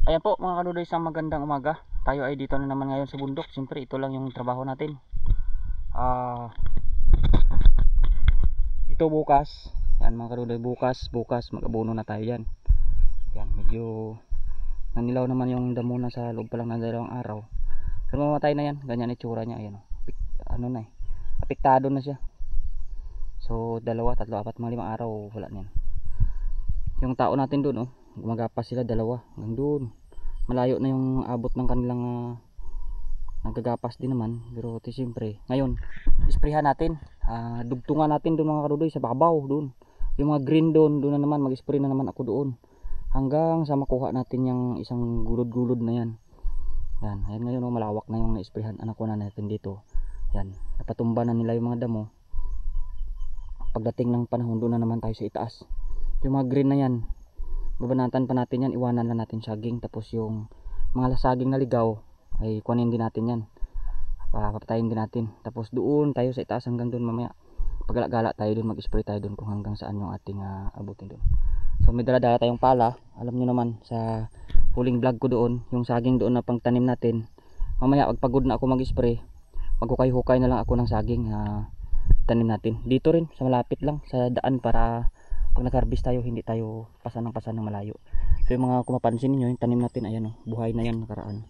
Ayan po mga kadudoy, isang magandang umaga. Tayo ay dito na naman ngayon sa bundok. Siyempre ito lang yung trabaho natin. Ito bukas. Yan mga kadudoy, bukas mag-abono na tayo yan. Yan, medyo nanilaw naman yung damo na sa loob pa lang ng 2 araw. Pero mamatay na yan, ganyan itsura niya. Ayan, ano na apektado na siya. So 2, 3, 4, 5 araw wala na yan. Yung tao natin doon, gumagapas sila 2 hanggang doon. Malayo na yung abot ng kanilang nagagapas din naman. Pero siyempre ngayon isprehan natin, dugtungan natin doon mga kadudoy sa babaw doon. Yung mga green doon na naman, mag-spray na naman ako doon hanggang sa makuha natin yung isang gulod-gulod na yan. Yan, ayan ngayon malawak na yung na-sprayhan anak ko na natin dito. Yan, napatumba na nila yung mga damo. Pagdating ng panahon doon na naman tayo sa itaas. Yung mga green na yan, babanatan pa natin yan, iwanan lang natin saging. Tapos yung mga saging na ligaw ay kunin din natin yan, papatayin din natin. Tapos doon tayo sa itaas hanggang doon mamaya paggala-gala tayo doon, mag-spray tayo doon kung hanggang saan yung ating abutin doon. So may dala-dala tayong pala. Alam nyo naman sa huling vlog ko doon, yung saging doon na pangtanim natin. Mamaya pagpagod na ako mag-spray, maghukay-hukay na lang ako ng saging tanim natin dito rin sa malapit lang sa daan, para pag nag-harvest tayo hindi tayo pasan ng malayo. So yung mga kumapansin niyo, yung tanim natin ayan buhay na yan nakaraan.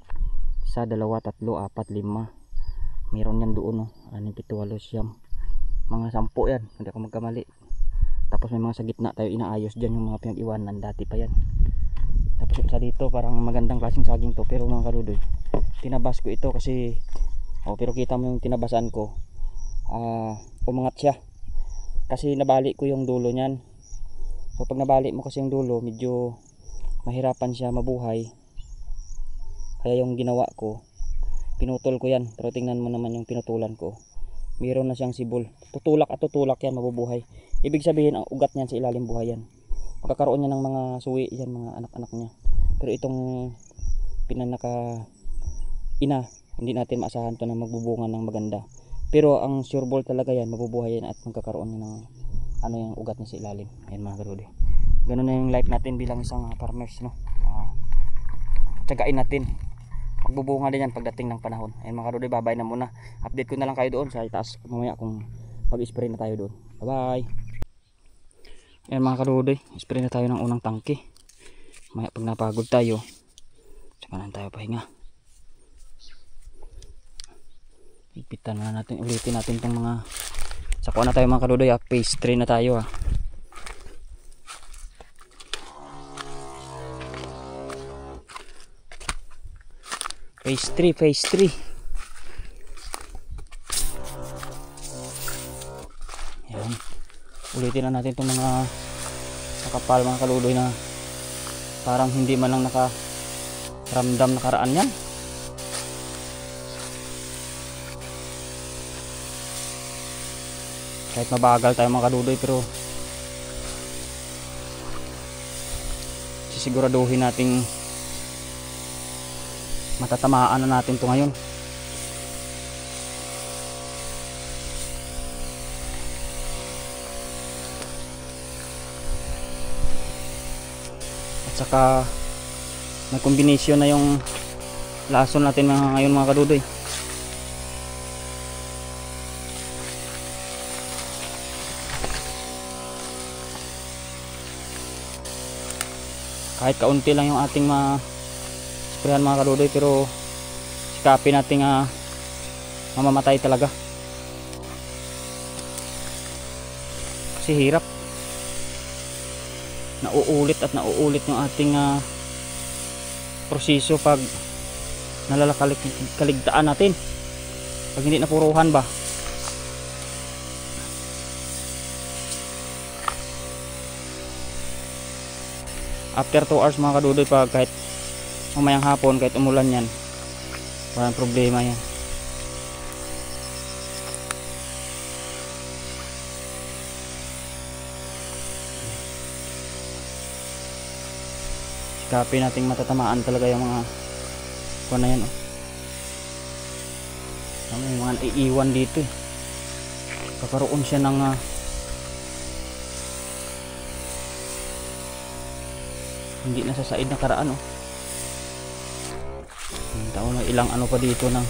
1, 2, 3, 4, 5 meron yan doon 6, 7, 8, 9, mga 10 yan, hindi ako magkamali. Tapos may mga sa gitna tayo inaayos dyan, yung mga pinag-iwanan dati pa yan. Tapos yung isa dito parang magandang klaseng saging to, pero mga kadudoy tinabas ko ito kasi pero kita mo yung tinabasan ko, umangat siya kasi nabali ko yung dulo nyan. So pag nabali mo kasi yung dulo, medyo mahirapan siya mabuhay. Kaya yung ginawa ko, pinutol ko yan. Pero tingnan mo naman yung pinutulan ko, mayroon na siyang sibol. Tutulak at tutulak yan, mabubuhay. Ibig sabihin ang ugat niyan sa ilalim buhay yan. Magkakaroon niya ng mga suwi yan, mga anak-anak niya. Pero itong pinanaka ina, hindi natin maasahan to na magbubunga ng maganda. Pero ang sure ball talaga yan, mabubuhay yan at magkakaroon niya ng yung ugat niya sa ilalim. Ayan mga kadudoy, ganun na yung life natin bilang isang farmers, no? Tsagain natin, magbubunga din yan pagdating ng panahon. Ayan mga kadudoy, babay na muna. Update ko na lang kayo doon sa itaas mamaya kung pag-spray na tayo doon. Bye bye. Ayan mga kadudoy, spray na tayo ng unang tangke. Mamaya pag napagod tayo, saka na tayo pahinga. Ipitan na natin, ulitin natin itong mga sakuha na tayo mga kadudoy. Phase 3 na tayo Phase 3. Yan, ulitin na natin itong mga nakapal mga kadudoy na parang hindi man lang nakaramdam nakaraan yan. Kahit mabagal tayo mga kadudoy, pero sisiguraduhin nating matatamaan na natin ito ngayon. At saka may kombinasyon na yung lason natin ngayon mga kadudoy. Kahit kaunti lang yung ating sprayan mga kadudoy, pero sikapin natin mamamatay talaga kasi hirap, nauulit at nauulit yung ating proseso pag nalalakaligtaan natin, pag hindi napuruhan ba. After 2 hours mga kadudoy, pag kahit mamayang hapon, kahit umulan yan, walang problema yan. Sikapin nating matatamaan talaga yung mga kuwan na yan may mga iiwan dito kakaroon siya ng hindi na sa said na karaan Tama, may ilang ano pa dito ng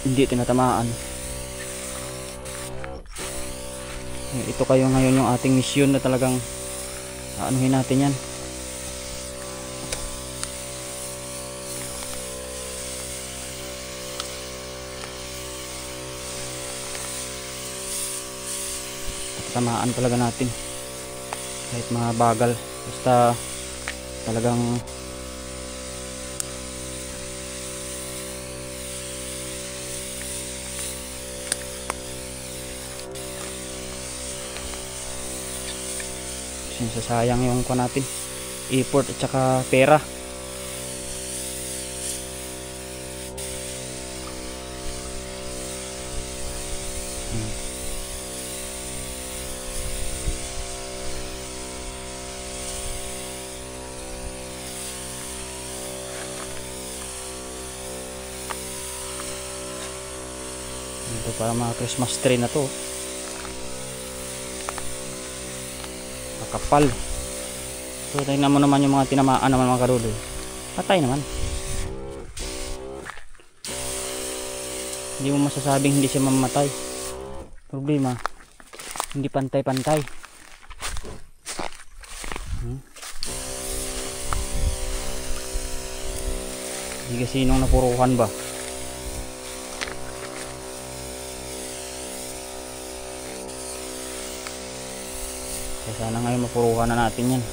hindi tinatamaan. Ito kayo ngayon yung ating misyon na talagang aanuhin natin yan. Tamaan talaga natin kahit mga bagal, basta talagang sayang yung ko natin effort at saka pera. Ito para mga Christmas tree na to, kakapal. So tingnan mo naman yung mga tinamaan naman mga karuloy, patay naman. Hindi mo masasabing hindi siya mamamatay. Problema, hindi pantay-pantay. Hindi kasi nung napuruhan ba. Kaya sana ngayon mapuruhan na natin yan.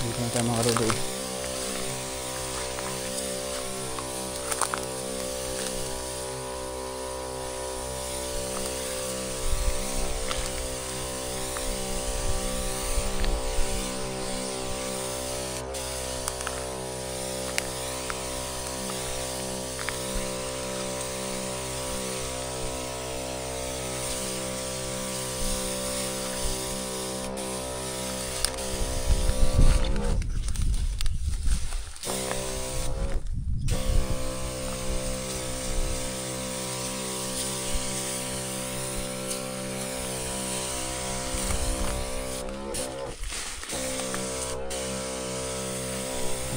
Dito mga karuloy.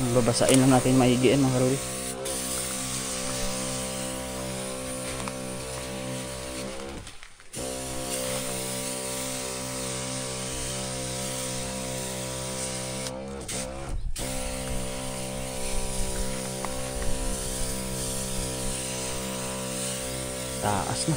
Babasain lang natin maigi mga karuloy. Taas na.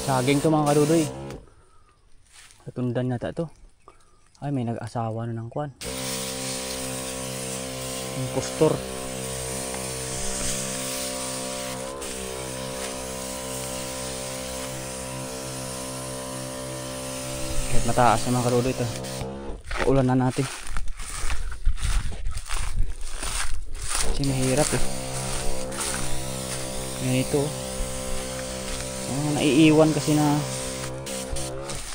Saging to mga kadudoy. Katundan na to. Ay, may nag-asawa na ng kwan. Yung postor. Kahit mataas na mga kadudoy ito. Paulan na natin. Kasi mahirap eh. Ganito. Naiiwan kasi na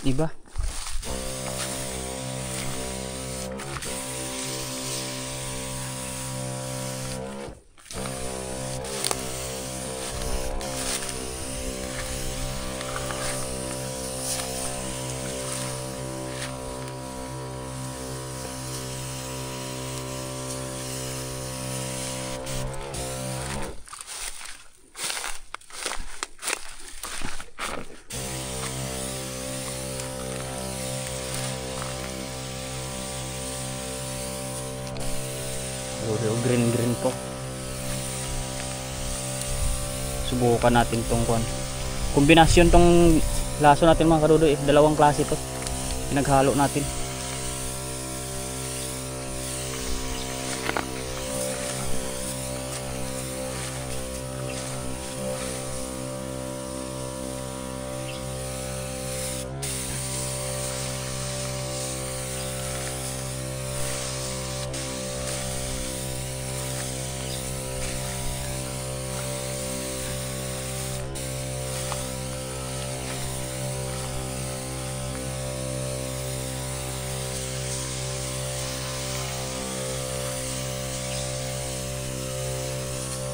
iba. Green po. Subukan natin tong kwan. Kombinasyon tong laso natin mga kadudoy. Dalawang klase to. Pinaghalo natin.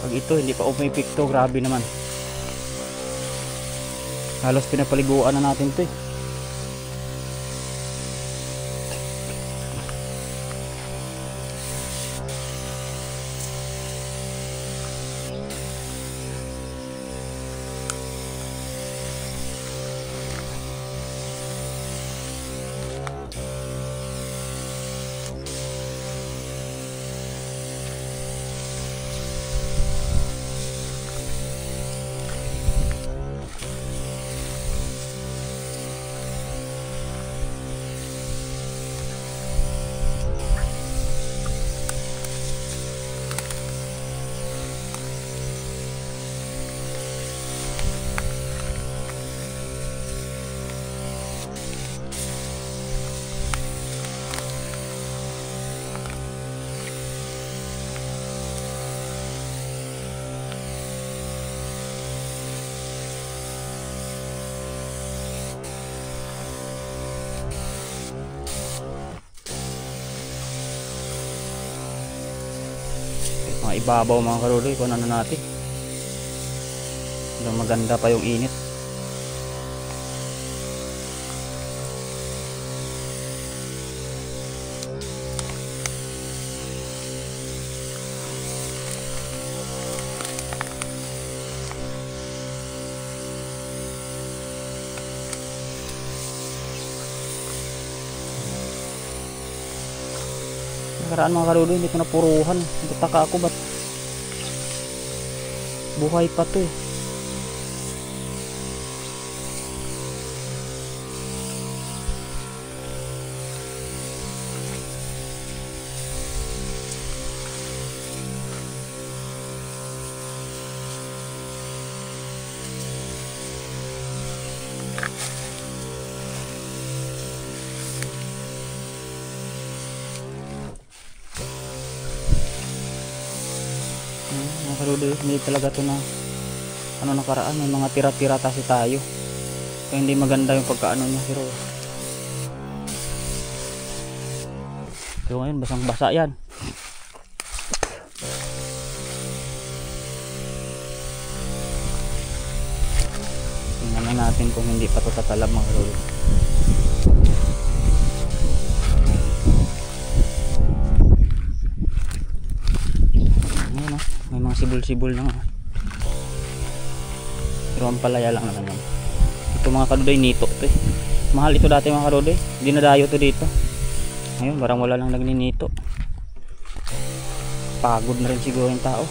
Pag ito hindi pa umipikto, grabe naman. Halos pinapaliguan na natin ito eh. Mga ibabaw mga karuloy, kung ano natin. Maganda pa yung init. Nakaraan mga karuloy, hindi ko napuruhan. Nagtaka ako ba't buhay pa to eh. Mga karuloy, hindi talaga to na ano nakaraan, may mga tira-tira kasi tayo kaya hindi maganda yung pagkaano niya, pero ngayon basang basa yan. Tingnan na natin kung hindi pa to tatalab mga karuloy. May mga sibol-sibol na nga. Pero ang palaya lang naman yan. Ito mga kadudoy, nito to eh. Mahal ito dati mga kadudoy. Dinadayo to dito. Ngayon parang wala lang nagninito. Pagod na rin siguro yung tao.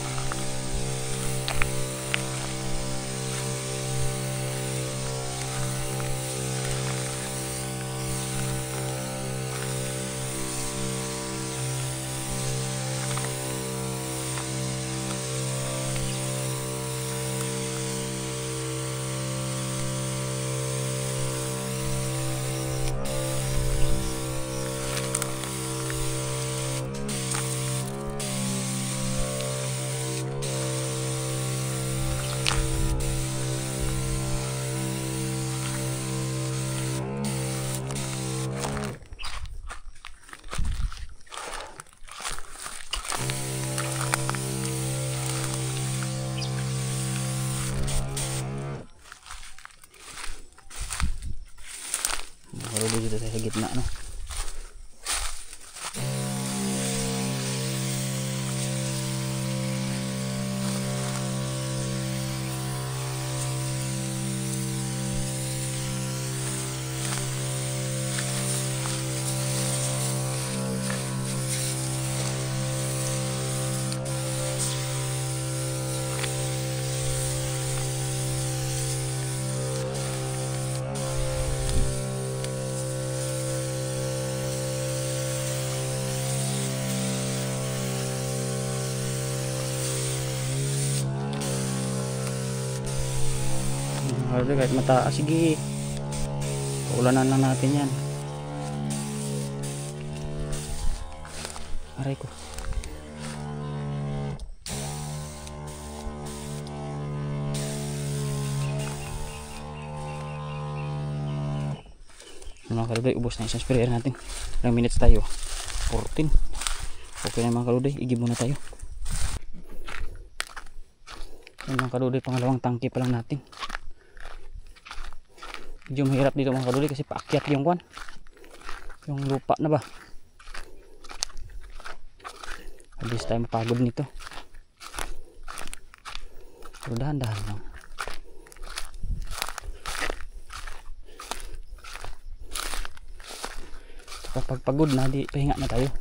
Kalulude kahit mataas. Sige, paulanan lang natin yan. Aray ko. Mga kaluday, ubos na isang sprayer natin. Ilang minutes tayo? 14. Okay na mga kaluday, igib muna tayo. Yan mga kaluday, pangalawang tangke pa lang natin. Medyo mahirap dito mga kaluday kasi paakyat yung kwan, yung lupa na ba. Habis tayo mapagod nito. Pero dahan-dahan lang. Kapag pagod na, di pahinga na tayo.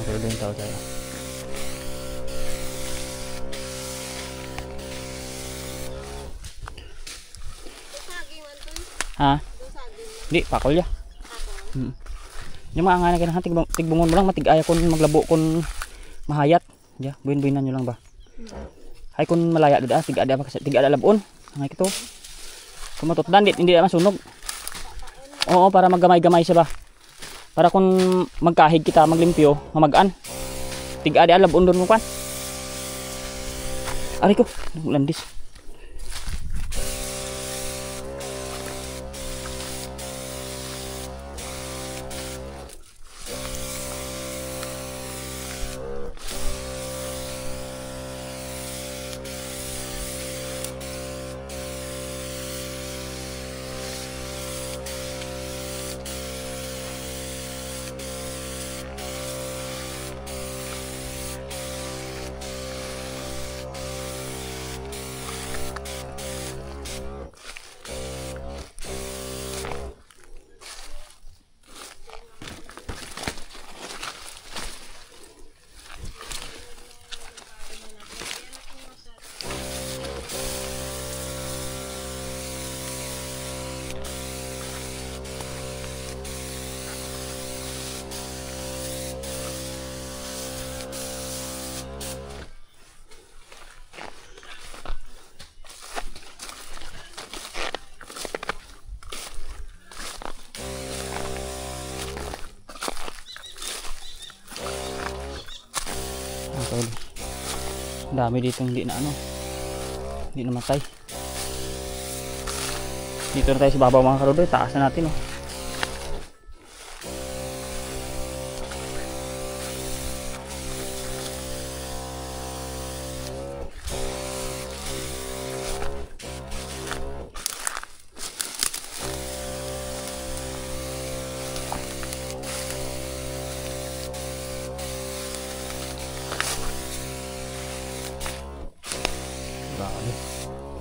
Pero din tao tayo. Ha? Di, pakol ya. Yung mga nga na tigbungon mo lang, matigaya kun maglabo kun mahayat. Ya, buin-buinan nyo lang ba? Ay kun malaya dada, tigada pa kasi tigada labon. Ngay kito. Kung matutdan, hindi naman sunog. Oo, para maggamay-gamay siya ba? Para kung magkahig kita, maglimpyo, mamagaan. Tiga-adi alab undon mo kan. Ari ko, landis. Dami dito hindi na hindi namatay. Dito na tayo sa babaw mga kaludoy, taas na natin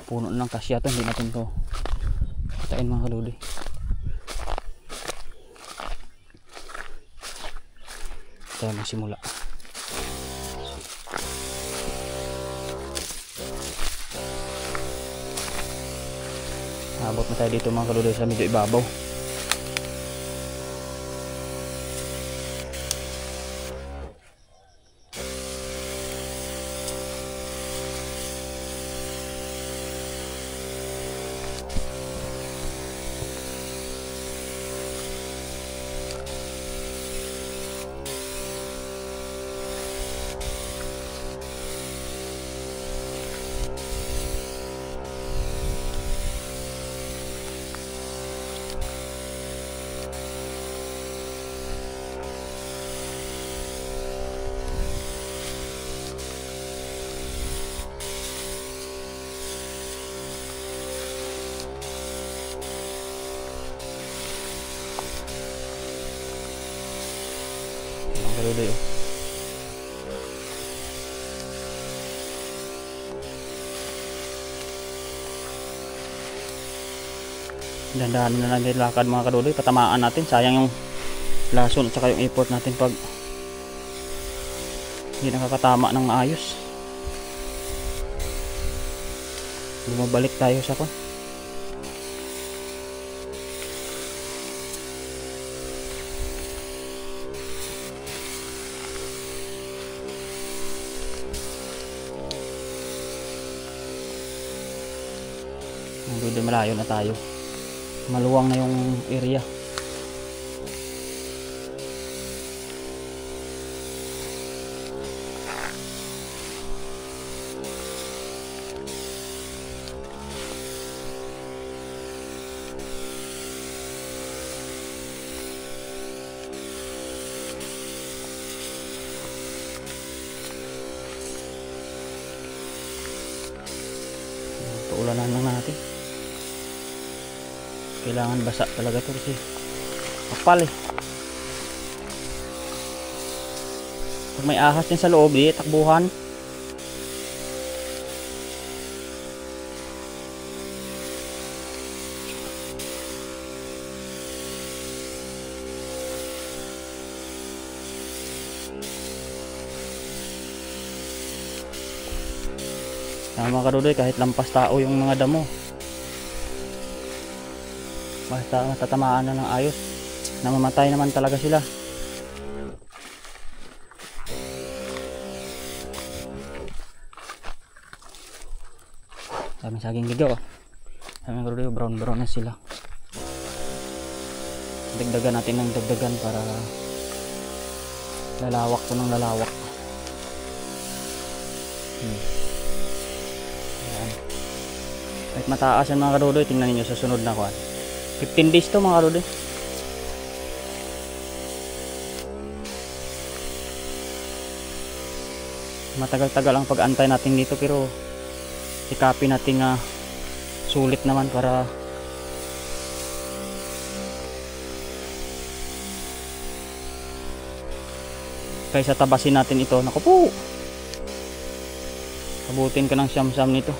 puno ng kasya to, hindi natin to katain mga kaludoy. Tayo magsimula. Abot na tayo dito mga kaludoy sa medyo ibabaw. kadudoy. Oh. Dandahan na lang nilakad mga kadudoy, patamaan natin, sayang yung lason at saka yung effort natin pag hindi nakakatama ng maayos. Bumabalik tayo sa kon. Nandun malayo na tayo, maluwang na yung area. Paulanan lang natin, kailangan basa talaga to kasi kapal eh. Pag may ahas din sa loob, di takbuhan. Mga kadudoy, kahit lampas tao yung mga damo, basta matatamaan na ng ayos, namamatay naman talaga sila. Daming saging gigaw. Mga kadudoy, brown brown na sila. Dagdagan natin ng dagdagan para lalawak to ng lalawak. Kahit mataas yan mga kadudoy, tingnan ninyo sa sunod na kuwan. 15 days to mga kadudoy. Matagal-tagal ang pag-antay natin dito, pero sikapin natin nga sulit naman para kaysa tabasin natin ito. Naku po, abutin ka ng siyam-siyam nito.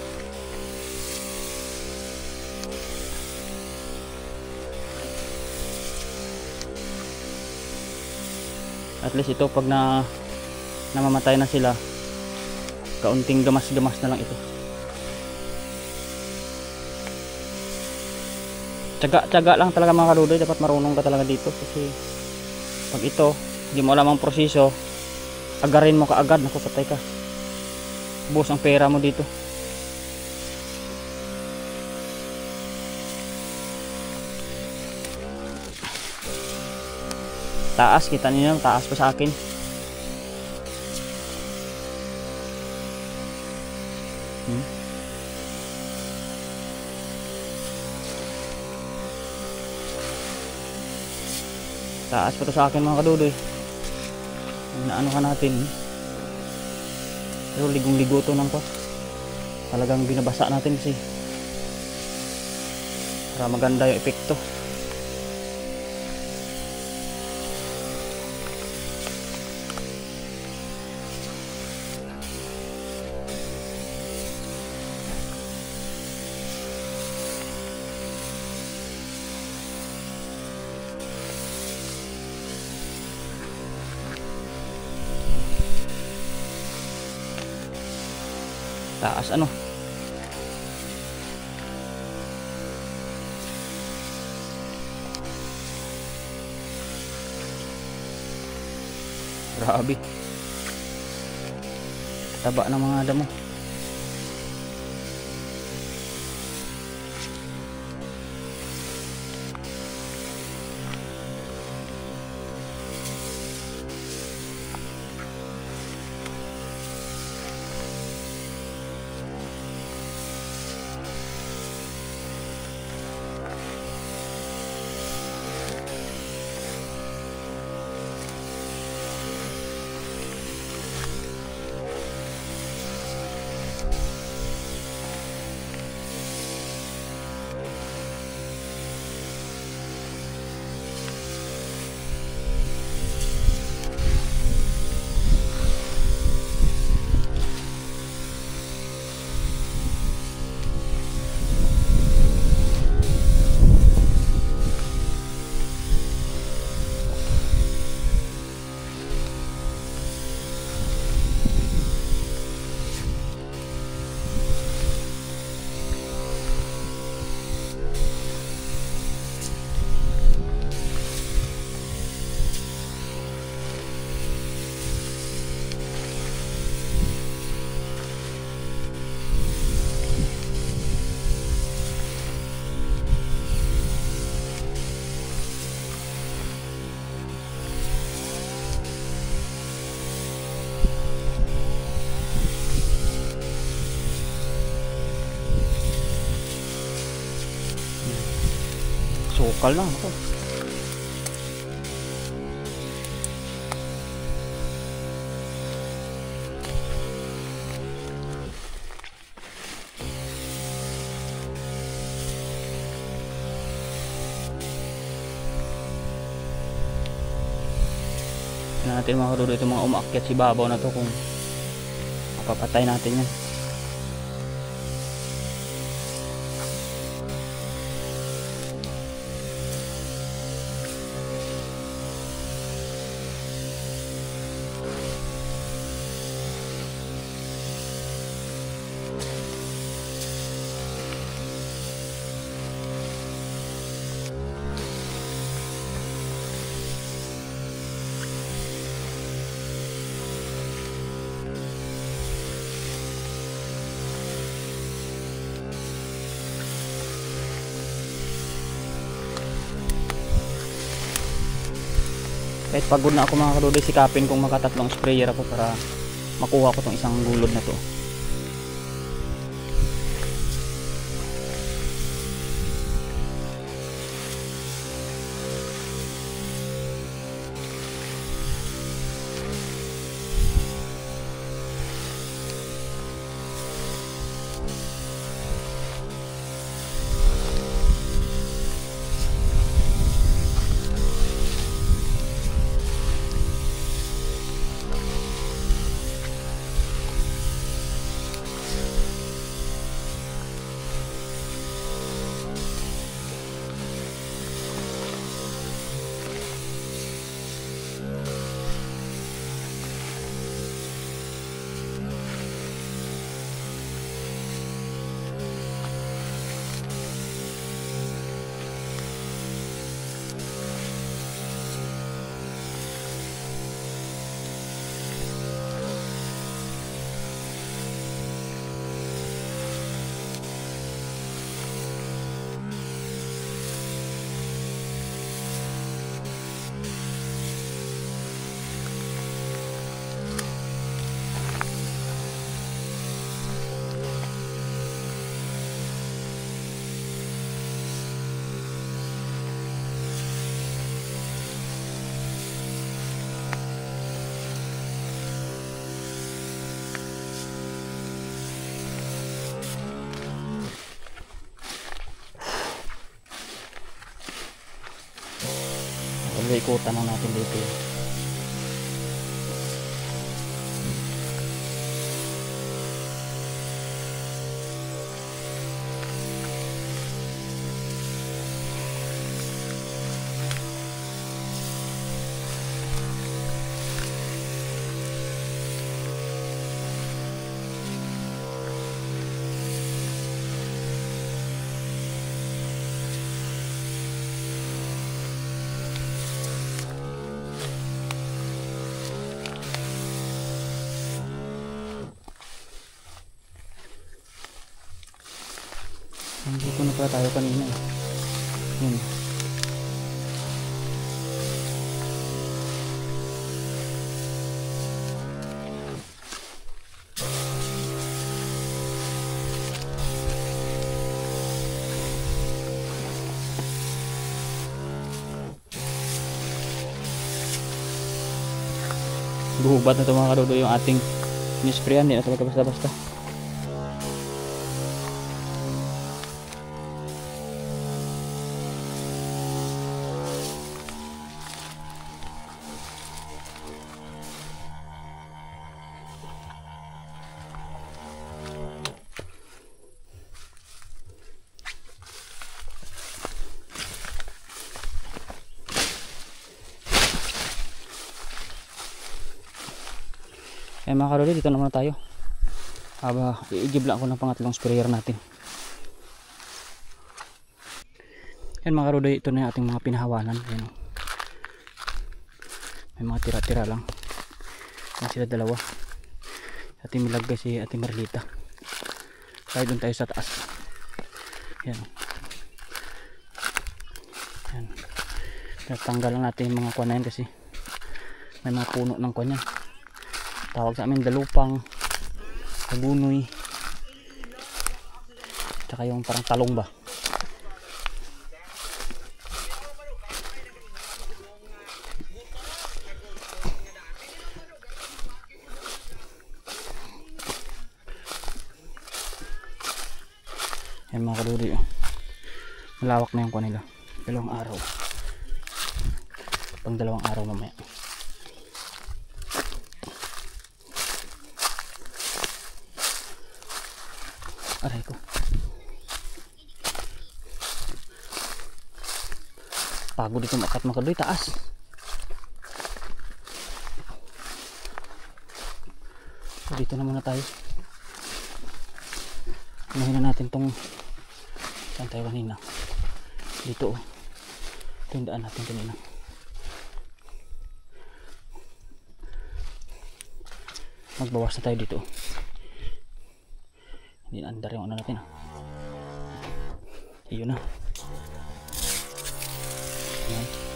At least ito, pag namamatay na sila, kaunting gamas-gamas na lang ito. Tiyaga lang talaga mga kadudoy, dapat marunong ka talaga dito, kasi pag ito hindi mo alam ang proseso, agarin mo kaagad, naku patay ka, buhos ang pera mo dito. Taas, kita niyo, taas pa sa akin. Taas pa to sa akin mga kadudoy. Inaano ka natin, pero ligong-ligo to ng pot. Talagang binabasa natin kasi para maganda yung epekto. Taas ano, grabe taba ng mga damo. Kapal na ako. Tignan natin mga kadudo, itong mga umaakyat si babaw na to, kung mapapatay natin yan. Kahit pagod na ako mga kadudoy, sikapin kong makatatlong sprayer ako para makuha ko tong isang gulod na to. Ikutan lang natin dito. Nandito na pala tayo kanina. Yun. Gubat na ito mga kadudo yung ating nisprayan. Hindi na ito basta-basta. Mga kadudo, dito naman tayo. I-give lang ako ng pangatlong sprayer natin. Yan mga kadudo, ito na yung ating mga pinahawanan. Yan. May mga tira-tira lang. Yan sila dalawa. Ating milagay si Ate Marlita. Kaya doon tayo sa taas. Yan. Yan. Tatanggal lang natin yung mga kuwan na yan kasi may mga puno ng kuwan yan. Tawag sa amin dalupang, tabunoy, tsaka yung parang talong ba. Ayan mga kadudi, malawak na yung kuha nila. 2 araw, pang 2 araw mamaya. Aray ko, pagod dito makat mga kadudi, taas. So, dito na muna tayo. Unahin na natin tong saan tayo kanina. Dito oh. Ito yung daan natin kanina. Magbawas na tayo dito. Hindi na andar yung ano natin ah. Iyon na. Ayan.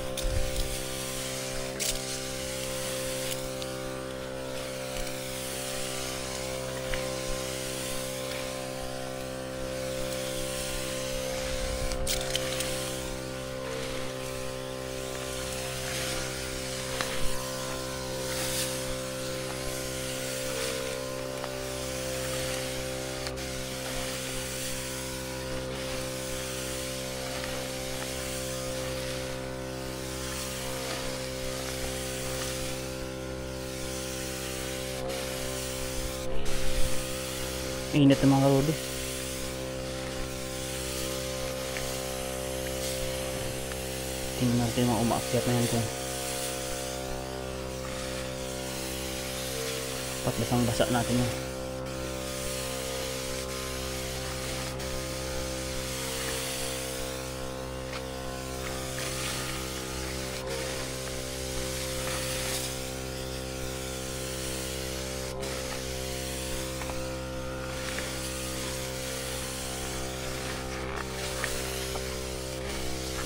Init ng mga karodi. Tingnan natin mga umaakyat na yan kung patbasang basa natin yan.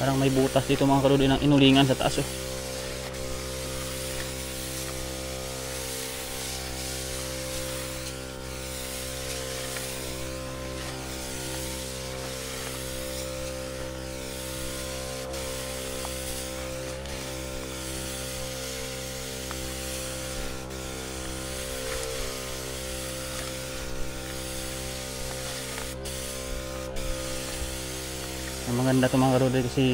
Parang may butas dito mga karodi ng inulingan sa taas oh. Maganda ito mga karodi kasi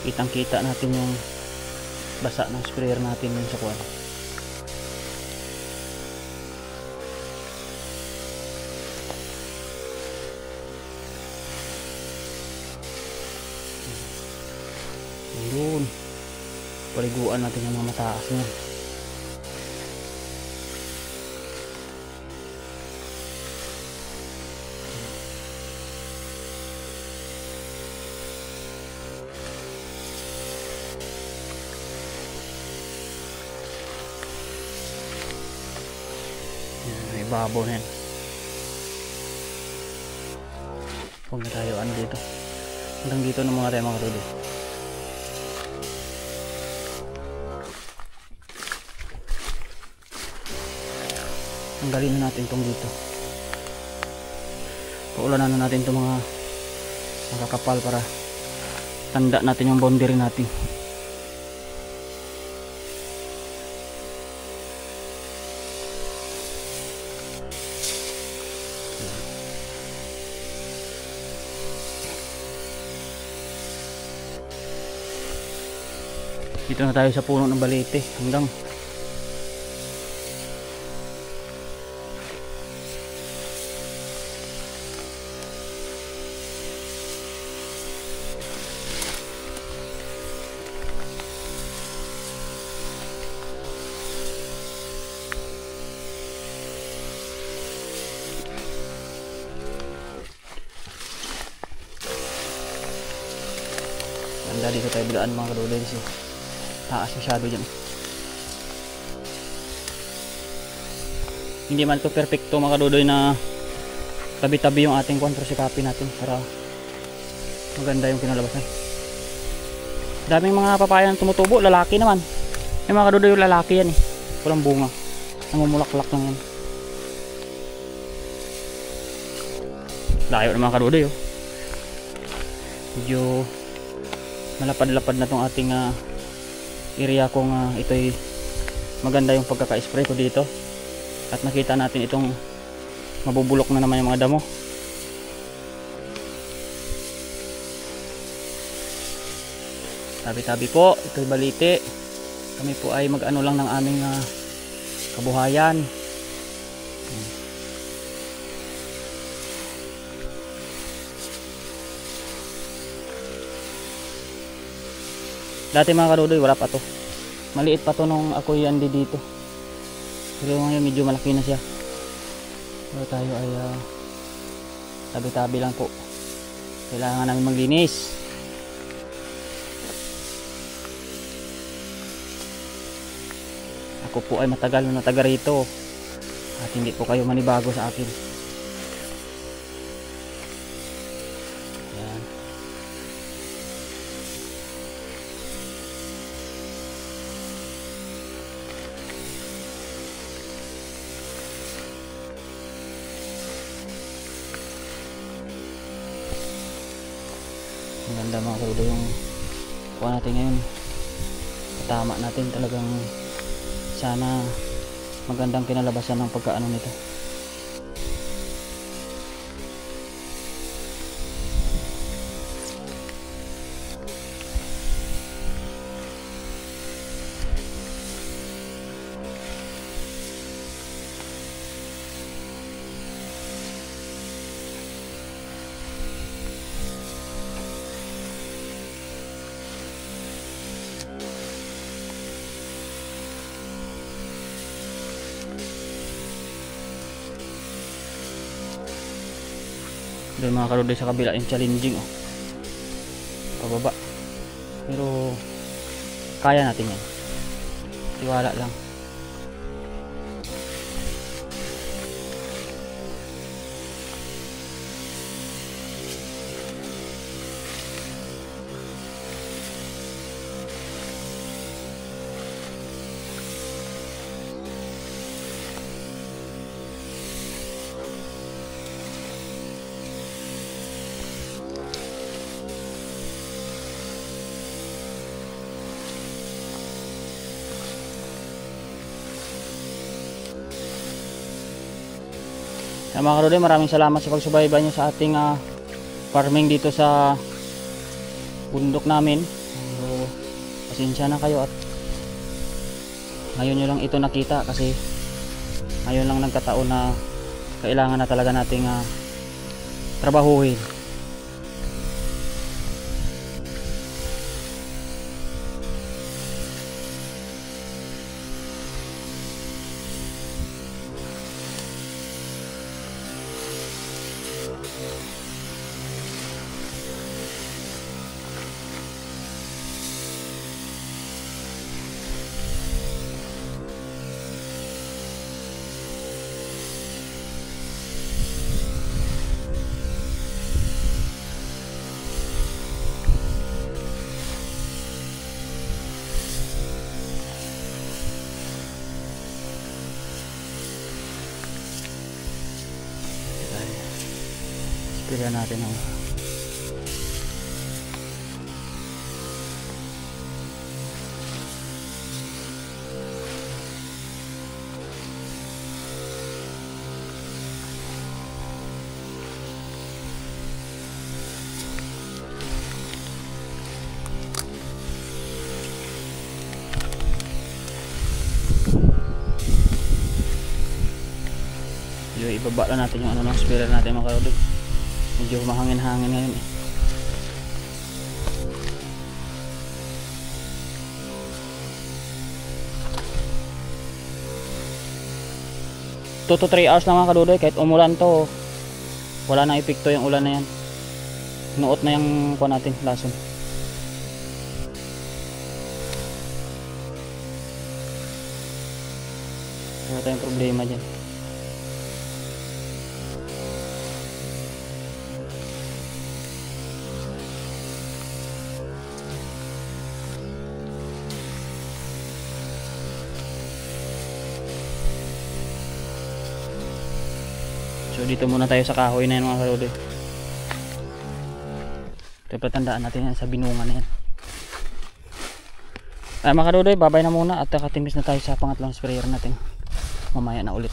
kitang kita natin yung basa ng sprayer natin yung sa kuwan. Ayun, paliguan natin yung mga mataas niya. Babaw na yan. Huwag na tayo ano dito. Hanggang dito na muna tayo mga karodi. Tanggalin na natin itong dito. Paulanan na natin itong mga nakakapal para tanda natin yung boundary natin. Dito na tayo sa puno ng balete hanggang handa dito tayo bilaan mga kadolay kasi taas masyado dyan. Hindi man to perfecto mga kadudoy na tabi-tabi yung ating kuwan, pero sikapin natin para maganda yung kinalabasan. Daming mga papaya na tumutubo, lalaki naman. Yung mga kadudoy yung lalaki yan eh, walang bunga, namumulaklak lang yan. Layo ng mga kadudoy oh. Medyo malapad-lapad na tong ating area kung ito'y maganda yung pagkaka-spray ko dito at nakita natin itong mabubulok na naman yung mga damo. Tabi-tabi po, ito'y Balite. Kami po ay mag-ano lang ng aming kabuhayan. Dati mga kadudoy, wala pa to. Maliit pa to nung ako andi dito. Pero ngayon medyo malaki na siya. Pero tayo ay tabi-tabi lang po. Kailangan namin maglinis. Ako po ay matagal na taga rito. At hindi po kayo manibago sa akin. Yan. Maganda mga kaludo yung kuha natin ngayon. Tama natin talagang sana magandang kinalabasan ng pagkaano nito. Doon mga kaludoy sa kabila yung challenging pababa, pero kaya natin yan, tiwala lang. Mga kaludoy, maraming salamat sa pagsubaybay nyo sa ating farming dito sa bundok namin. Pasensya na kayo at ngayon nyo lang ito nakita kasi ngayon lang nagkataon na kailangan na talaga nating trabahuhin. Pilihan natin ang ibaba lang natin yung ano ng sprayer natin mga kaludoy. Medyo mahangin-hangin ngayon 2 to 3 hours lang mga kadudoy. Kahit umulan to, wala nang epekto yung ulan na yan. Nuot na yung kuha natin, lason. Wala tayong problema dyan. So dito muna tayo sa kahoy na yan mga kaludoy. Ito patandaan natin yan sa binungan na yan. Mga kaludoy, babay na muna at kakatimis na tayo sa pangatlong sprayer natin. Mamaya na ulit.